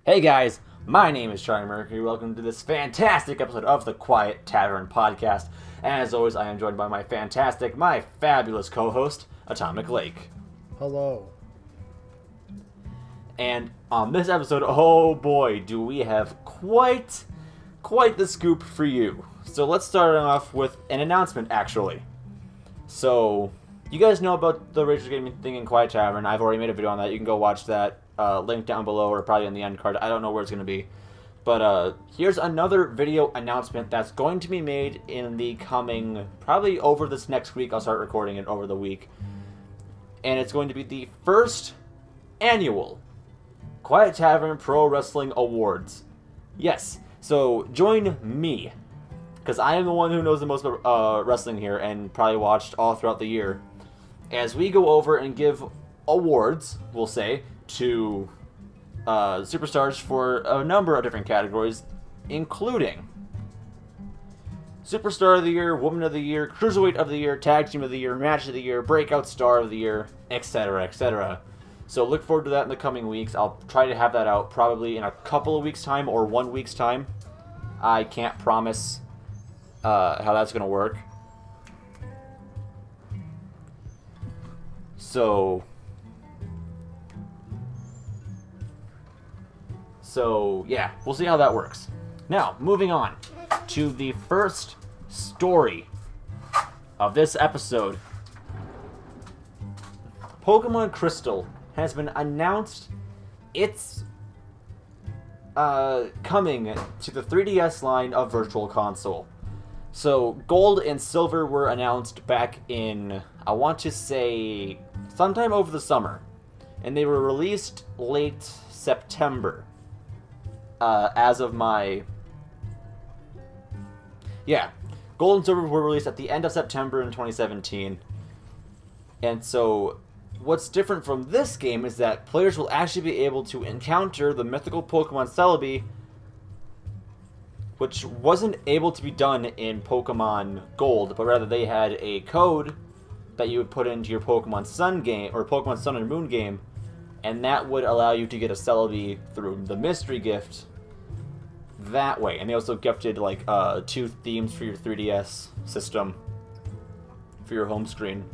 Hey guys, my name is Charlie Mercury. Welcome to this fantastic episode of the Quiet Tavern podcast. And as always, I am joined by my fabulous co-host, Atomic Lake. Hello. And on this episode, oh boy, do we have quite the scoop for you. So let's start off with an announcement, actually. So, you guys know about the Rachel Gaming thing in Quiet Tavern. I've already made a video on that. You can go watch that. Link down below or probably in the end card. I don't know where it's going to be. But here's another video announcement that's going to be made in the coming, probably over this next week. I'll start recording it over the week. And it's going to be the first annual Quiet Tavern Pro Wrestling Awards. Yes, so join me, because I am the one who knows the most about wrestling here and probably watched all throughout the year, as we go over and give awards, we'll say, to superstars for a number of different categories, including Superstar of the Year, Woman of the Year, Cruiserweight of the Year, Tag Team of the Year, Match of the Year, Breakout Star of the Year, etc., etc. So look forward to that in the coming weeks. I'll try to have that out probably in a couple of weeks' time or 1 week's time. I can't promise how that's going to work. So, yeah, we'll see how that works. Now, moving on to the first story of this episode. Pokemon Crystal has been announced. It's coming to the 3DS line of Virtual Console. So, Gold and Silver were announced back in, I want to say, sometime over the summer. And they were released late September. As of my... Yeah. Gold and Silver were released at the end of September in 2017. And so, what's different from this game is that players will actually be able to encounter the mythical Pokemon Celebi, which wasn't able to be done in Pokemon Gold, but rather they had a code that you would put into your Pokemon Sun game, or Pokemon Sun and Moon game, and that would allow you to get a Celebi through the mystery gift that way. And they also gifted like 2 themes for your 3DS system for your home screen.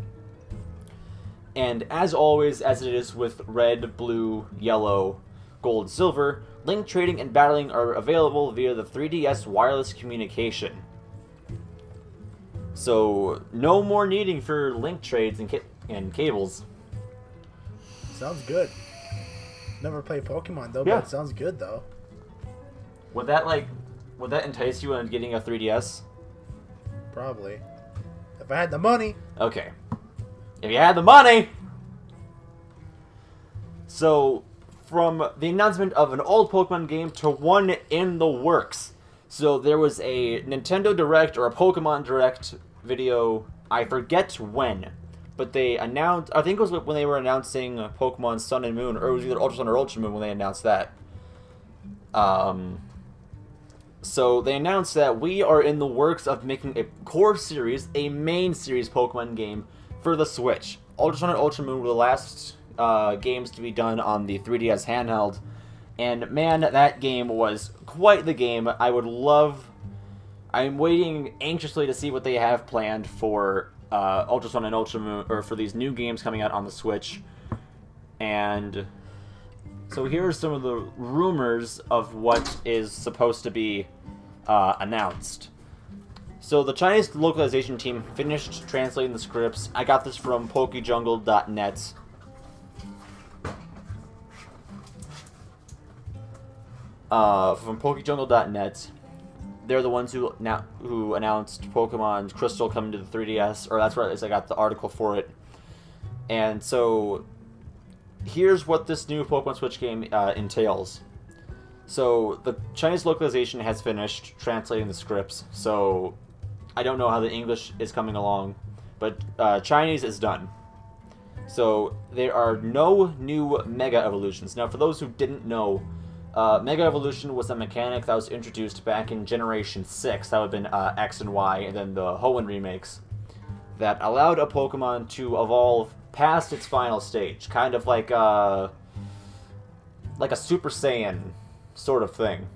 And as always, as it is with red, blue, yellow, gold, silver, link trading and battling are available via the 3DS wireless communication. So no more needing for link trades and cables. Sounds good. Never played Pokemon though, Yeah. but it sounds good though. Would that entice you into getting a 3DS? Probably. If I had the money. Okay. If you had the money! So, from the announcement of an old Pokemon game to one in the works. So there was a Nintendo Direct or a Pokemon Direct video, I forget when, but they announced, I think it was when they were announcing Pokemon Sun and Moon, or it was either Ultra Sun or Ultra Moon when they announced that. So they announced that we are in the works of making a core series, a main series Pokemon game for the Switch. Ultra Sun and Ultra Moon were the last games to be done on the 3DS handheld, and man, that game was quite the game. I'm waiting anxiously to see what they have planned for Ultra Sun and Ultra Moon, or for these new games coming out on the Switch. And so here are some of the rumors of what is supposed to be announced. So the Chinese localization team finished translating the scripts. I got this from PokeJungle.net. From PokeJungle.net. They're the ones who announced Pokemon Crystal coming to the 3DS, or that's where I got the article for it. And so here's what this new Pokemon Switch game entails. So the Chinese localization has finished translating the scripts, so I don't know how the English is coming along, but Chinese is done. So there are no new Mega Evolutions. Now, for those who didn't know, Mega Evolution was a mechanic that was introduced back in Generation 6. That would have been X and Y, and then the Hoenn remakes, that allowed a Pokemon to evolve past its final stage. Kind of like a Super Saiyan sort of thing,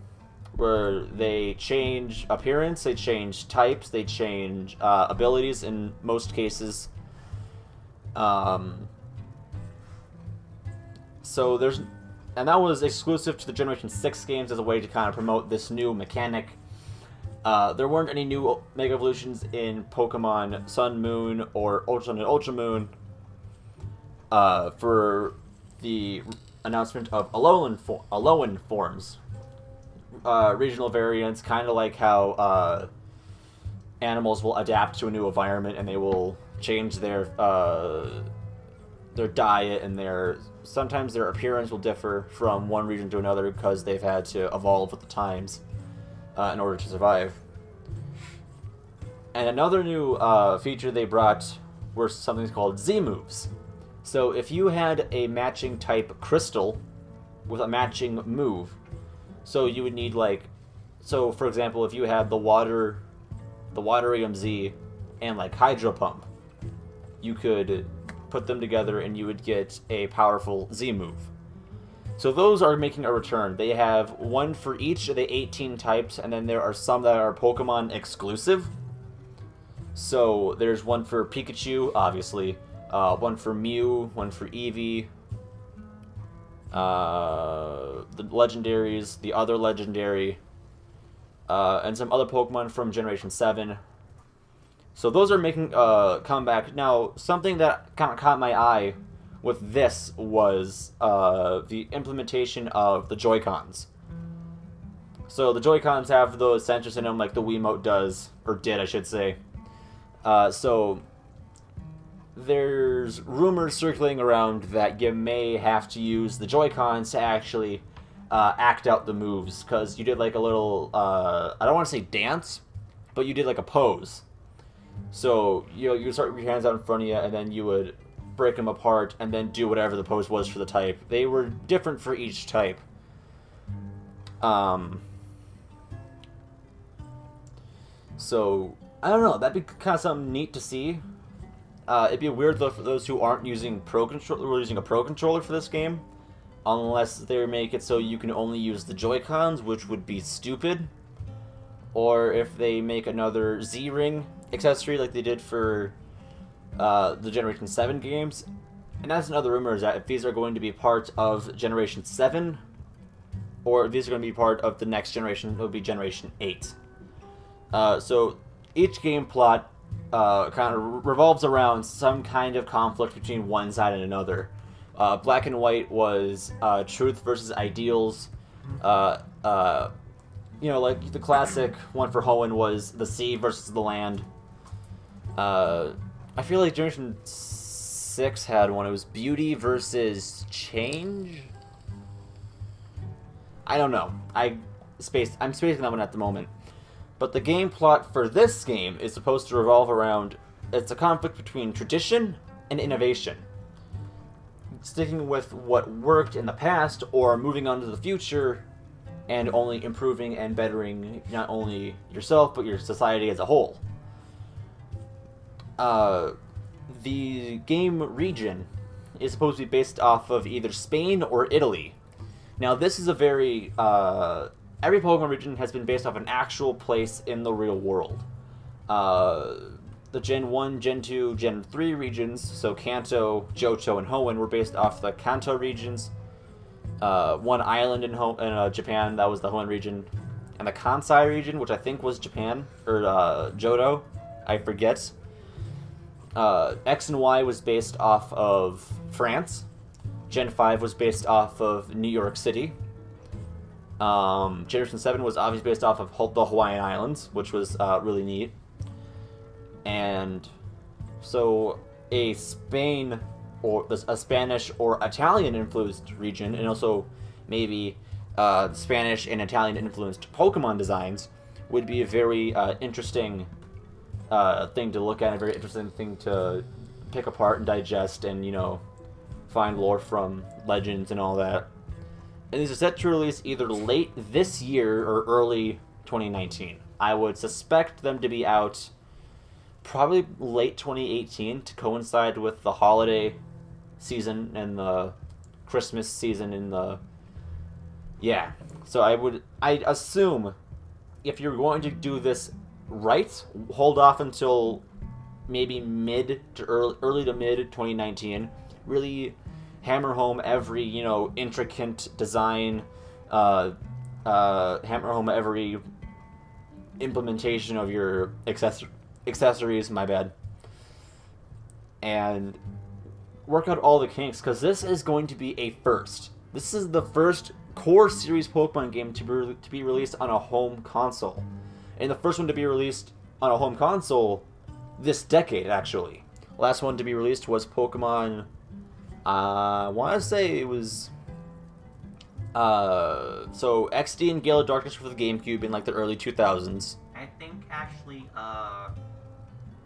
where they change appearance, they change types, they change abilities in most cases. So there's, and that was exclusive to the Generation 6 games as a way to kind of promote this new mechanic. There weren't any new Mega Evolutions in Pokemon Sun, Moon, or Ultra Sun and Ultra Moon for the announcement of Alolan forms. Regional variants, kind of like how animals will adapt to a new environment and they will change their diet and sometimes their appearance will differ from one region to another because they've had to evolve with the times in order to survive. And another new feature they brought were something called Z moves. So if you had a matching type crystal with a matching move, so you would need so for example, if you had the Waterium Z and Hydro Pump, you could put them together and you would get a powerful Z move. So those are making a return. They have one for each of the 18 types, and then there are some that are Pokemon exclusive. So there's one for Pikachu, obviously, one for Mew, one for Eevee, the legendaries, the other legendary, and some other Pokemon from Generation 7. So those are making a comeback. Now, something that kind of caught my eye with this was the implementation of the Joy-Cons. So the Joy-Cons have those sensors in them like the Wiimote does, or did, I should say. So there's rumors circling around that you may have to use the Joy-Cons to actually act out the moves, because you did a little, I don't want to say dance, but you did a pose. So you would start with your hands out in front of you, and then you would break them apart, and then do whatever the pose was for the type. They were different for each type. So I don't know. That'd be kind of something neat to see. It'd be weird though for those who aren't using using a Pro Controller for this game, unless they make it so you can only use the Joy-Cons, which would be stupid. Or if they make another Z-Ring accessory like they did for the Generation 7 games. And that's another rumor, is that if these are going to be part of Generation 7, or if these are going to be part of the next generation, it will be Generation 8. So each game plot kind of revolves around some kind of conflict between one side and another. Black and White was truth versus ideals. The classic one for Hoenn was the sea versus the land. I feel like Generation 6 had one. It was beauty versus change? I don't know. I'm spacing that one at the moment. But the game plot for this game is supposed to revolve around, it's a conflict between tradition and innovation. Sticking with what worked in the past, or moving on to the future and only improving and bettering not only yourself, but your society as a whole. The game region is supposed to be based off of either Spain or Italy. Now, this is a very... every Pokemon region has been based off an actual place in the real world. The Gen 1, Gen 2, Gen 3 regions, so Kanto, Johto, and Hoenn, were based off the Kanto regions. One island in Japan, that was the Hoenn region. And the Kansai region, which I think was Japan, or Johto, I forget. X and Y was based off of France. Gen 5 was based off of New York City. Generation 7 was obviously based off of the Hawaiian Islands, which was really neat. And so a Spanish or Italian influenced region, and also maybe Spanish and Italian influenced Pokemon designs, would be a very interesting thing to look at, a very interesting thing to pick apart and digest, and find lore from legends and all that. And these are set to release either late this year or early 2019. I would suspect them to be out probably late 2018 to coincide with the holiday season and the Christmas season in the... Yeah. So I assume if you're going to do this right, hold off until maybe mid to early to mid 2019. Really hammer home every intricate design, hammer home every implementation of your accessories. My bad, and work out all the kinks, because this is going to be a first. This is the first core series Pokemon game to be released on a home console, and the first one to be released on a home console this decade, actually. Last one to be released was Pokemon, I want to say it was so XD and Gale of Darkness for the GameCube in like the early 2000s. I think actually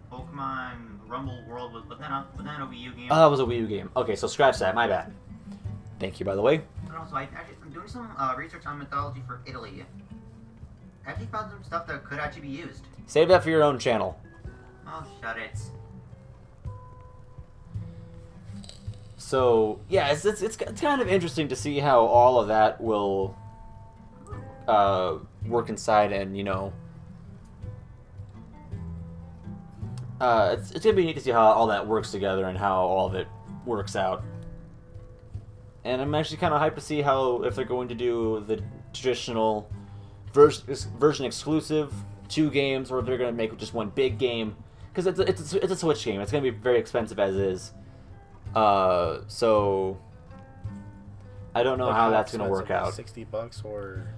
Pokemon Rumble World was that a Wii U game? Oh, that was a Wii U game. Okay, so scratch that, my bad. Thank you, by the way. And also, I'm doing some research on mythology for Italy. I actually found some stuff that could actually be used. Save that for your own channel. Oh, shut it. So yeah, it's kind of interesting to see how all of that will work inside, and it's gonna be neat to see how all that works together and how all of it works out. And I'm actually kind of hyped to see if they're going to do the traditional version exclusive 2 games, or if they're going to make just one big game, because it's a Switch game. It's going to be very expensive as is. So I don't know how that's going to work out. $60 or...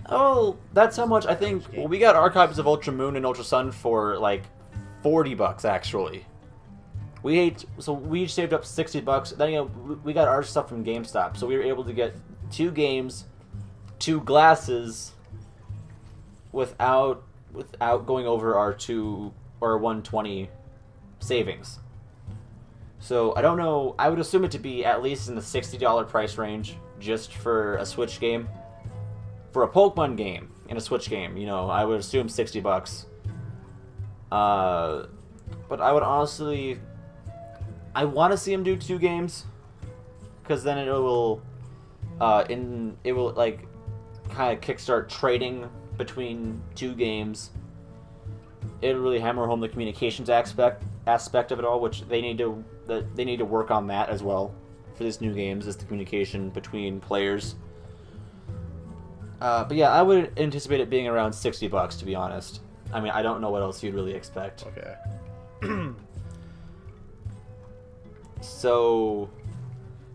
Oh, that's how much I think. Well, we got Archives of Ultra Moon and Ultra Sun for like $40 actually. We each saved up $60. Then we got our stuff from GameStop, so we were able to get 2 games, 2 glasses, without going over our 120 savings. So I don't know. I would assume it to be at least in the $60 price range just for a Switch game. For a Pokemon game in a Switch game, I would assume $60. But I would honestly, I want to see him do 2 games, because then it will like kind of kickstart trading between 2 games. It'll really hammer home the communications aspect of it all, which they need to work on that as well for these new games, is the communication between players. But yeah, I would anticipate it being around $60, to be honest. I mean, I don't know what else you'd really expect. Okay. So,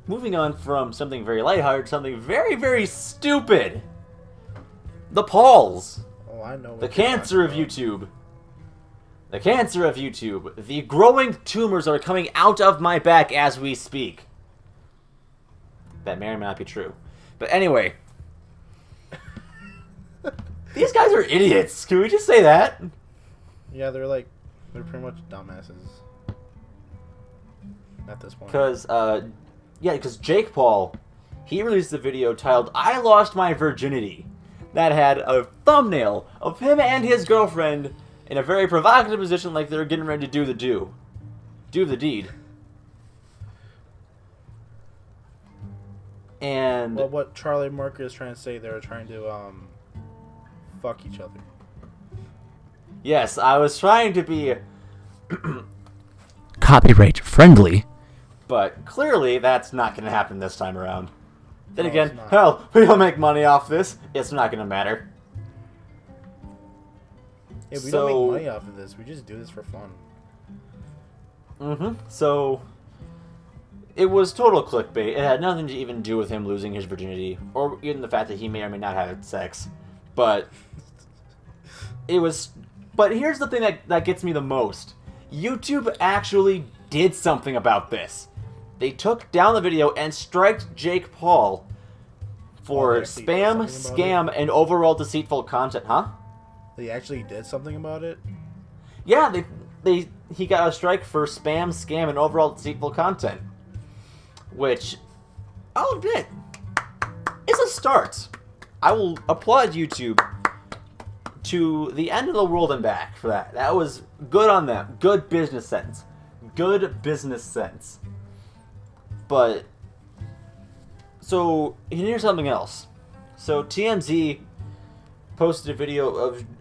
moving on from something very lighthearted, something very, very stupid. The Pauls. Oh, I know. The cancer of YouTube. The cancer of YouTube. The growing tumors are coming out of my back as we speak. That may or may not be true. But anyway. These guys are idiots. Can we just say that? Yeah, they're pretty much dumbasses. At this point. Because Jake Paul, he released a video titled "I Lost My Virginity," that had a thumbnail of him and his girlfriend in a very provocative position, like they're getting ready to do the deed. And well, what Charlie Marker is trying to say, they're trying to fuck each other. Yes, I was trying to be copyright friendly, but clearly that's not going to happen this time around. Then again, hell, we don't make money off this. It's not going to matter. Yeah, we don't make money off of this. We just do this for fun. So it was total clickbait. It had nothing to even do with him losing his virginity, or even the fact that he may or may not have had sex. But it was. But here's the thing that gets me the most. YouTube actually did something about this. They took down the video and striked Jake Paul for spam, scam, and overall deceitful content, huh? They actually did something about it? Yeah, he got a strike for spam, scam, and overall deceitful content. Which, I'll admit, is a start. I will applaud YouTube to the end of the world and back for that. That was good on them. Good business sense. Good business sense. But, so, here's something else. So TMZ posted a video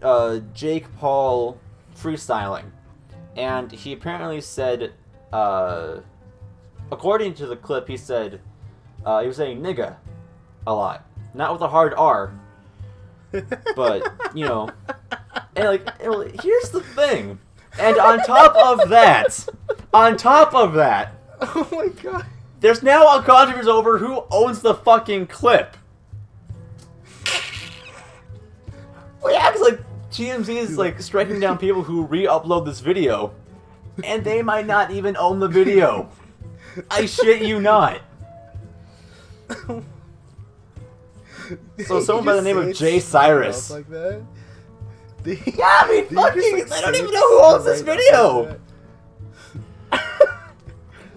of Jake Paul freestyling, and he apparently said, according to the clip, he said he was saying nigga a lot, not with a hard R, but you know, and like here's the thing, and on top of that, Oh my god. there's now a controversy over who owns the fucking clip. Well, yeah, 'cause like TMZ is like striking down people who re-upload this video, and they might not even own the video. I shit you not. So someone by the name of Jay Cyrus. Like that? Yeah, I mean, fucking, I don't even know who owns this video.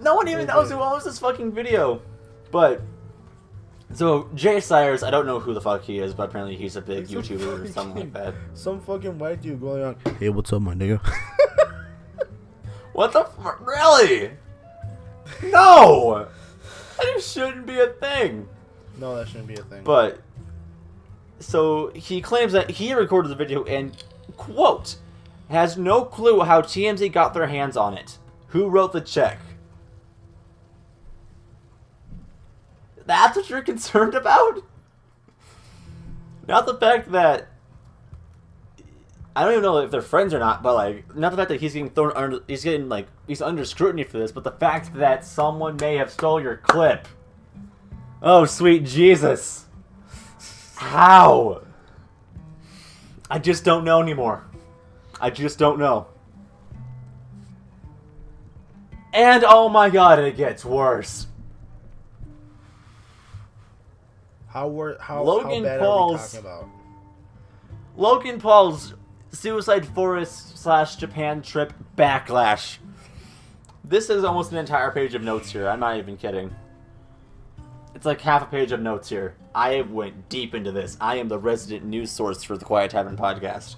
No one even knows who owns this fucking video. But, so, Jay Cyrus, I don't know who the fuck he is, but apparently he's a big YouTuber or something like that. Some fucking white dude going on, hey, what's up, my nigga? What the fuck? Really? No! That just shouldn't be a thing. No, that shouldn't be a thing. But, so, he claims that he recorded the video and, quote, has no clue how TMZ got their hands on it. Who wrote the check? That's what you're concerned about? Not the fact that... I don't even know if they're friends or not, but like, not the fact that he's getting thrown under... He's under scrutiny for this, but the fact that someone may have stole your clip. Oh, sweet Jesus. How? I just don't know anymore. I just don't know. And oh my god, it gets worse. How Logan bad Paul's- are we talking about? Logan Paul's Suicide Forest / Japan trip backlash. This is almost an entire page of notes here. I'm not even kidding. It's like half a page of notes here. I went deep into this. I am the resident news source for the Quiet Tavern podcast.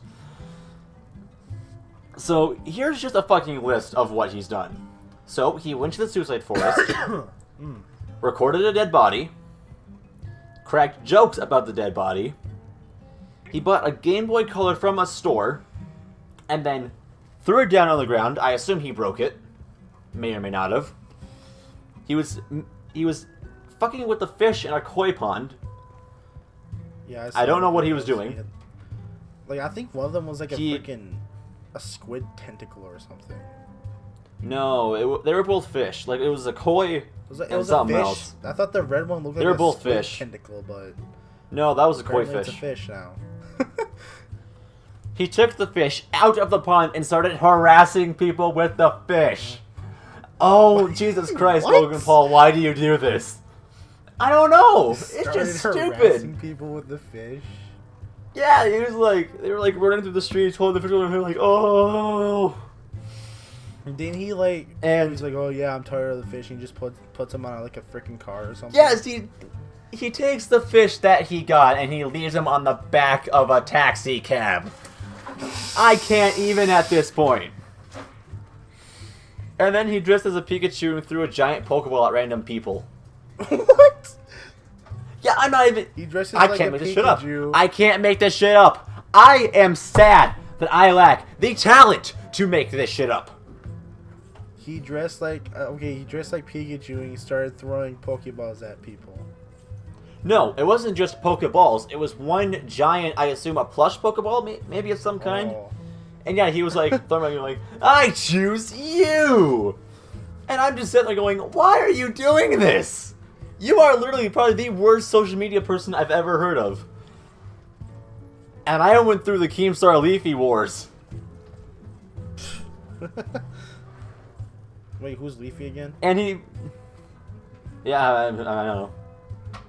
So here's just a fucking list of what he's done. So he went to the Suicide Forest, recorded a dead body, cracked jokes about the dead body. He bought a Game Boy Color from a store, and then threw it down on the ground. I assume he broke it. May or may not have. He was fucking with the fish in a koi pond. Yeah, I don't know what he was doing. Like, I think one of them was like a squid tentacle or something. No, they were both fish. Like, it was a koi It was and a something fish. else. I thought the red one looked like They were a both squid fish. tentacle, but No, that was a koi apparently it's a fish. fish now. He took the fish out of the pond and started harassing people with the fish. Oh, Jesus Christ, What? Logan Paul, why do you do this? I don't know. It's just Started stupid. harassing people with the fish. Yeah, he was like, they were like running through the streets, holding the fish over him, like, oh. And then he like, And he's like, oh yeah, I'm tired of the fish. And he just puts him on like a freaking car or something. yes, he takes the fish that he got and he leaves him on the back of a taxi cab. I can't even at this point. And then he dressed as a Pikachu and threw a giant Pokeball at random people. What? Yeah, I'm not even... He dresses I like can't a make this shit up. Pikachu. I can't make this shit up. I am sad that I lack the talent to make this shit up. He dressed like he dressed like Pikachu and he started throwing Pokeballs at people. No, it wasn't just Pokeballs. It was one giant, I assume, a plush Pokeball, maybe of some kind. Oh. And yeah, he was like, throwing like, I choose you! And I'm just sitting there going, why are you doing this? You are literally probably the worst social media person I've ever heard of. And I went through the Keemstar Leafy Wars. Wait, who's Leafy again? And he... Yeah, I don't know.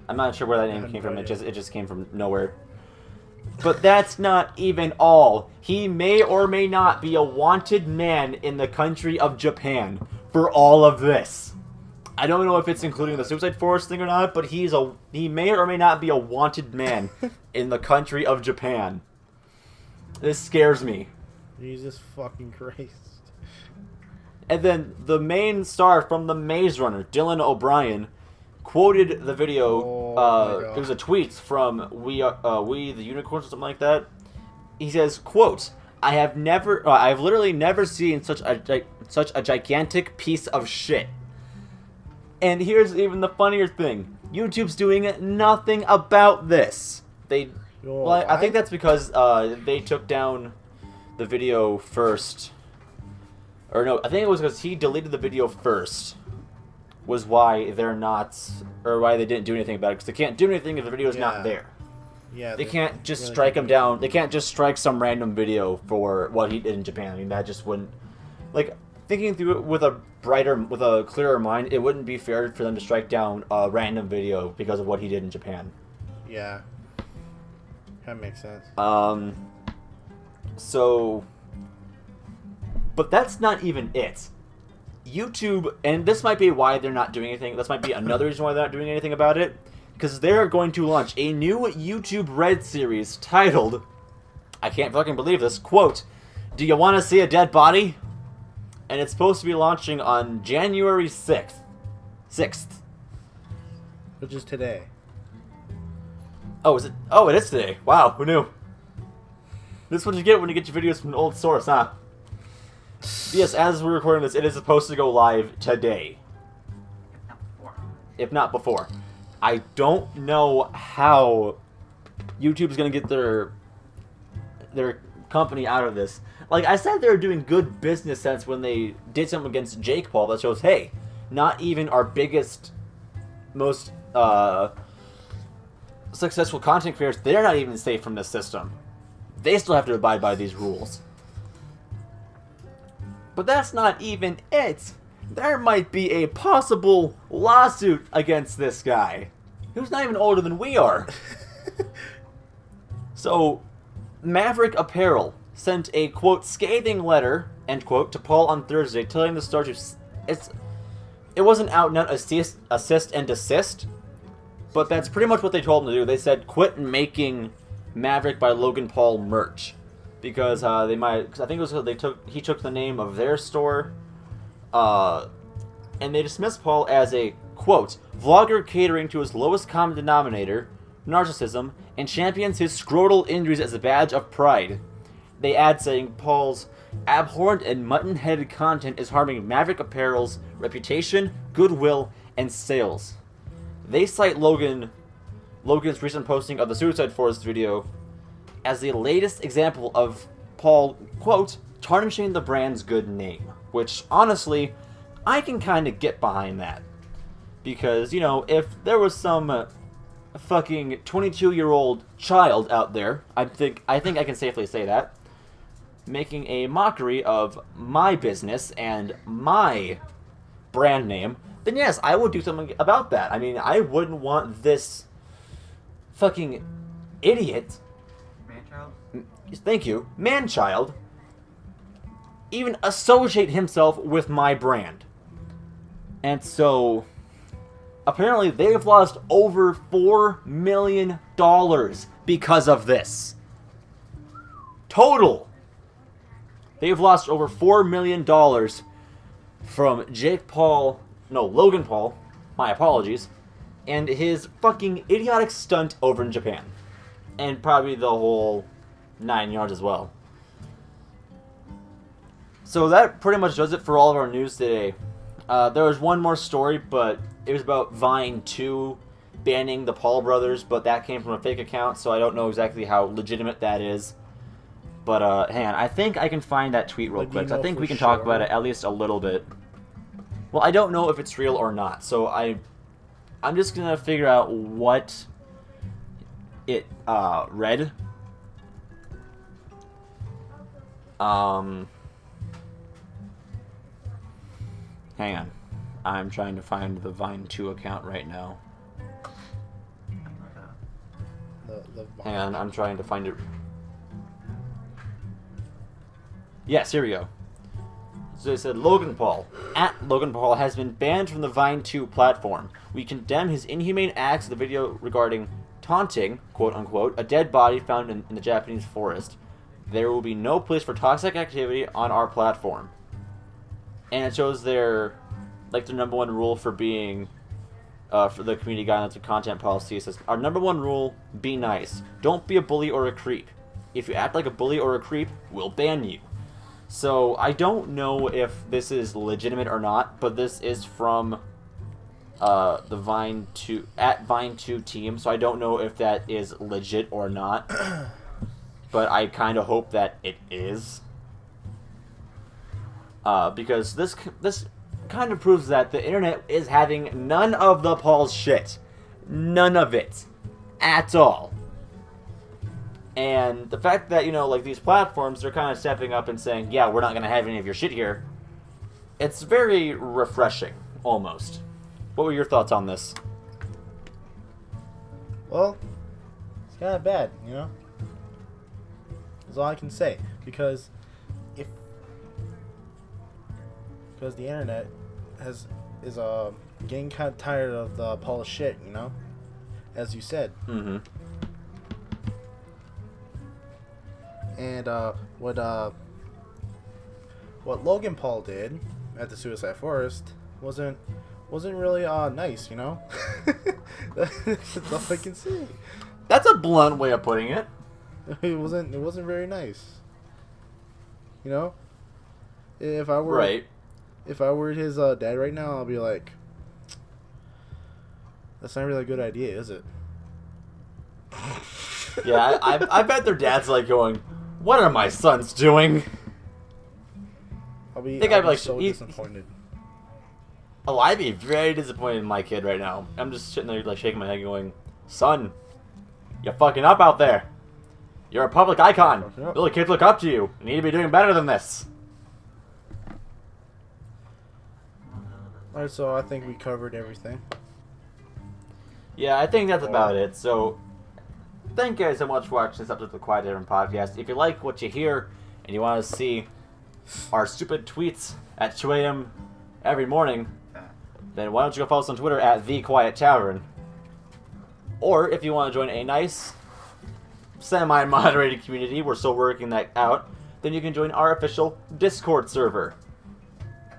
I'm not sure where that name have came no from. idea. It just came from nowhere. But that's not even all. He may or may not be a wanted man in the country of Japan for all of this. I don't know if it's including the Suicide Forest thing or not, but he may or may not be a wanted man in the country of Japan. This scares me. Jesus fucking Christ. And then the main star from The Maze Runner, Dylan O'Brien, quoted the video. Oh my God. It was a tweet from We the Unicorns or something like that. He says, "Quote: I've literally never seen such a gigantic piece of shit." And here's even the funnier thing: YouTube's doing nothing about this. I think that's because they took down the video first. Or no, I think it was because he deleted the video first. Was why they're not, or why they didn't do anything about it. Because they can't do anything if the video's not there. Yeah. They can't just strike him down. They can't just strike some random video for what he did in Japan. I mean, that just wouldn't. Like, thinking through it with a clearer mind, it wouldn't be fair for them to strike down a random video because of what he did in Japan. Yeah. That makes sense. So, but that's not even it. YouTube, and this might be why they're not doing anything. This might be another reason why they're not doing anything about it. Because they're going to launch a new YouTube Red series titled, I can't fucking believe this, quote, "Do you want to see a dead body?" And it's supposed to be launching on January 6th. 6th. Which is today. Oh, is it? Oh, it is today. Wow, who knew? This is what you get when you get your videos from an old source, huh? Yes, as we're recording this, it is supposed to go live today. If not before. I don't know how YouTube's gonna get their company out of this. Like I said, they're doing good business sense when they did something against Jake Paul that shows, hey, not even our biggest, most successful content creators, they're not even safe from this system. They still have to abide by these rules. But that's not even it. There might be a possible lawsuit against this guy, who's not even older than we are. So, Maverick Apparel sent a, quote, "scathing letter," end quote, to Paul on Thursday, telling the star to... It wasn't out and out assist and desist, but that's pretty much what they told him to do. They said, quit making Maverick by Logan Paul merch. Because they might... Cause I think it was he took the name of their store, and they dismissed Paul as a, quote, "vlogger catering to his lowest common denominator, narcissism, and champions his scrotal injuries as a badge of pride." They add saying Paul's abhorrent and mutton-headed content is harming Maverick Apparel's reputation, goodwill, and sales. They cite Logan's recent posting of the Suicide Forest video as the latest example of Paul, quote, "tarnishing the brand's good name." Which, honestly, I can kind of get behind that. Because, you know, if there was some fucking 22-year-old child out there, I think I can safely say that, making a mockery of my business and my brand name, then yes, I would do something about that. I mean, I wouldn't want this fucking idiot... Thank you, man-child, even associate himself with my brand. And so, apparently they've lost over $4 million because of this. Total. They've lost over $4 million from Logan Paul, my apologies, and his fucking idiotic stunt over in Japan. And probably the whole 9 yards as well. So that pretty much does it for all of our news today. There was one more story, but it was about Vine 2 banning the Paul brothers, but that came from a fake account, so I don't know exactly how legitimate that is. But hang on, I think I can find that tweet real quick. I think we can talk about it at least a little bit. Well, I don't know if it's real or not, so I'm just gonna figure out what it read. Hang on. I'm trying to find the Vine 2 account right now. Hang on, I'm trying to find it. Yes, here we go. So they said, Logan Paul, @LoganPaul, has been banned from the Vine 2 platform. We condemn his inhumane acts in the video regarding taunting, quote unquote, a dead body found in the Japanese forest. There will be no place for toxic activity on our platform. And it shows their number one rule for being for the community guidelines and content policy. It says, our number one rule, be nice. Don't be a bully or a creep. If you act like a bully or a creep, we'll ban you. So I don't know if this is legitimate or not, but this is from the Vine 2 at Vine 2 team, so I don't know if that is legit or not. But I kind of hope that it is, because this kind of proves that the internet is having none of the Paul's shit, none of it, at all. And the fact that, you know, like, these platforms are kind of stepping up and saying, yeah, we're not going to have any of your shit here, it's very refreshing, almost. What were your thoughts on this? Well, it's kind of bad, you know? That's all I can say. Because the internet is getting kind of tired of the Paul shit, you know? As you said. Mm-hmm. And what Logan Paul did at the Suicide Forest wasn't really nice, you know. That's all I can say. That's a blunt way of putting it. It wasn't very nice. You know, if I were his dad right now, I'll be like, that's not really a good idea, is it? Yeah, I bet their dad's like going, what are my sons doing? I'll be so disappointed. Oh, I'd be very disappointed in my kid right now. I'm just sitting there like shaking my head going, son, you're fucking up out there. You're a public icon. Little kids look up to you. You need to be doing better than this. Alright, so I think we covered everything. Yeah, I think that's about it. So, thank you guys so much for watching this episode of the Quiet Tavern podcast. If you like what you hear and you want to see our stupid tweets at 2 a.m. every morning, then why don't you go follow us on Twitter at The Quiet Tavern. Or if you want to join a nice, semi-moderated community, we're still working that out, then you can join our official Discord server.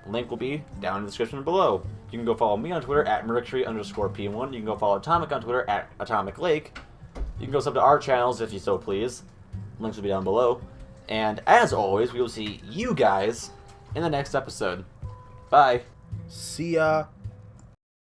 Link will be down in the description below. You can go follow me on Twitter at Mercury_P1. You can go follow Atomic on Twitter at Atomic Lake. You can go sub to our channels if you so please. Links will be down below. And as always, we will see you guys in the next episode. Bye. See ya.